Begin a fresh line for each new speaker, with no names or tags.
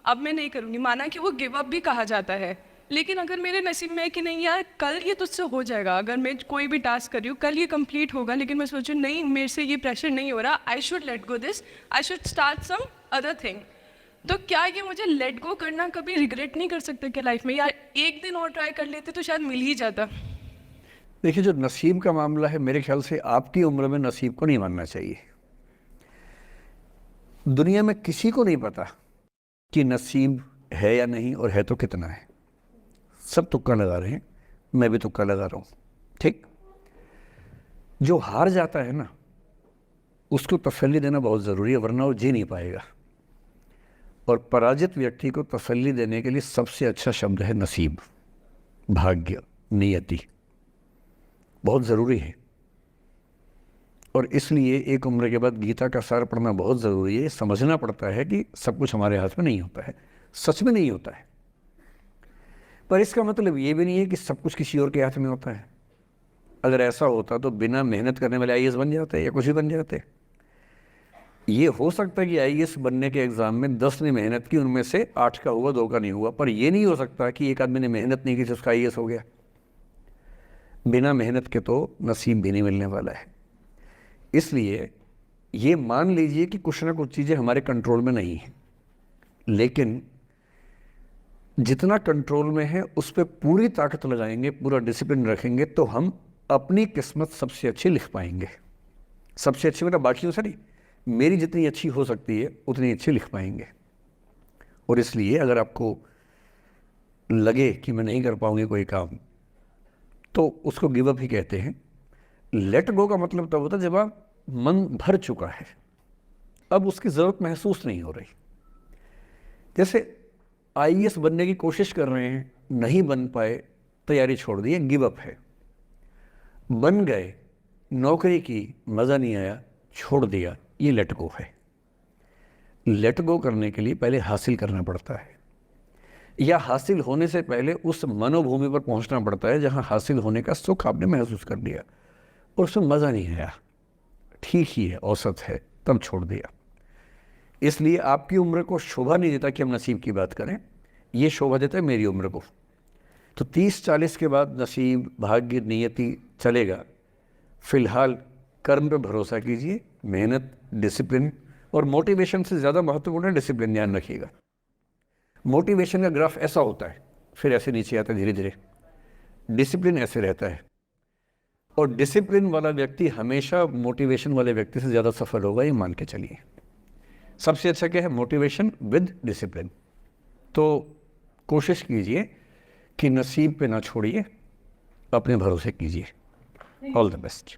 अब मैं नहीं करूँगी। माना कि वो गिव अप भी कहा जाता है, लेकिन अगर मेरे नसीब में है कि नहीं यार कल ये तुझसे हो जाएगा, अगर मैं कोई भी टास्क कर रही हूँ कल ये कंप्लीट होगा, लेकिन मैं सोचूँ नहीं मेरे से ये प्रेशर नहीं हो रहा, I should let go this, I should start some other thing. तो क्या ये मुझे लेट गो करना कभी रिग्रेट नहीं कर सकते क्या लाइफ में, यार एक दिन और ट्राई कर लेते तो शायद मिल ही जाता।
देखिए, जो नसीब का मामला है, मेरे ख्याल से आपकी उम्र में नसीब को नहीं मानना चाहिए। दुनिया में किसी को नहीं पता कि नसीब है या नहीं, और है तो कितना है। सब तुक्का लगा रहे हैं, मैं भी तुक्का लगा रहा हूँ। ठीक। जो हार जाता है ना, उसको तसल्ली देना बहुत ज़रूरी है, वरना वो जी नहीं पाएगा। और पराजित व्यक्ति को तसल्ली देने के लिए सबसे अच्छा शब्द है नसीब, भाग्य, नियति। बहुत ज़रूरी है। और इसलिए एक उम्र के बाद गीता का सार पढ़ना बहुत ज़रूरी है। समझना पड़ता है कि सब कुछ हमारे हाथ में नहीं होता है, सच में नहीं होता है। पर इसका मतलब ये भी नहीं है कि सब कुछ किसी और के हाथ में होता है। अगर ऐसा होता तो बिना मेहनत करने वाले आईएएस बन जाते या कुछ भी बन जाते। ये हो सकता है कि आईएएस बनने के एग्ज़ाम में 10 ने मेहनत की, उनमें से 8 का हुआ, 2 का नहीं हुआ। पर ये नहीं हो सकता कि एक आदमी ने मेहनत नहीं की तो उसका आईएएस हो गया। बिना मेहनत के तो नसीब भी नहीं मिलने वाला है। इसलिए ये मान लीजिए कि कुछ ना कुछ चीज़ें हमारे कंट्रोल में नहीं है, लेकिन जितना कंट्रोल में है उस पर पूरी ताकत लगाएंगे, पूरा डिसिप्लिन रखेंगे, तो हम अपनी किस्मत सबसे अच्छी लिख पाएंगे। सबसे अच्छी मतलब बाकियों से नहीं, मेरी जितनी अच्छी हो सकती है उतनी अच्छी लिख पाएंगे। और इसलिए अगर आपको लगे कि मैं नहीं कर पाऊंगी कोई काम, तो उसको गिव अप ही कहते हैं। लेट गो का मतलब तब होता है जब आप मन भर चुका है, अब उसकी ज़रूरत महसूस नहीं हो रही। जैसे आईएएस बनने की कोशिश कर रहे हैं, नहीं बन पाए, तैयारी छोड़ दी, गिव अप है। बन गए, नौकरी की, मज़ा नहीं आया, छोड़ दिया, ये लेट गो है। लेट गो करने के लिए पहले हासिल करना पड़ता है, या हासिल होने से पहले उस मनोभूमि पर पहुंचना पड़ता है जहां हासिल होने का सुख आपने महसूस कर लिया और उसमें मज़ा नहीं आया, ठीक ही है, औसत है, तब छोड़ दिया। इसलिए आपकी उम्र को शोभा नहीं देता कि हम नसीब की बात करें, ये शोभा देता है मेरी उम्र को। तो 30-40 के बाद नसीब, भाग्य, नियति चलेगा। फिलहाल कर्म पे भरोसा कीजिए, मेहनत, डिसिप्लिन, और मोटिवेशन से ज़्यादा महत्वपूर्ण है डिसिप्लिन, ध्यान रखिएगा। मोटिवेशन का ग्राफ ऐसा होता है, फिर ऐसे नीचे आता है धीरे धीरे। डिसिप्लिन ऐसे रहता है, और डिसिप्लिन वाला व्यक्ति हमेशा मोटिवेशन वाले व्यक्ति से ज़्यादा सफल होगा, ये मान के चलिए। सबसे अच्छा क्या है? Motivation with discipline. तो कोशिश कीजिए कि नसीब पे ना छोड़िए, अपने भरोसे कीजिए। All the best.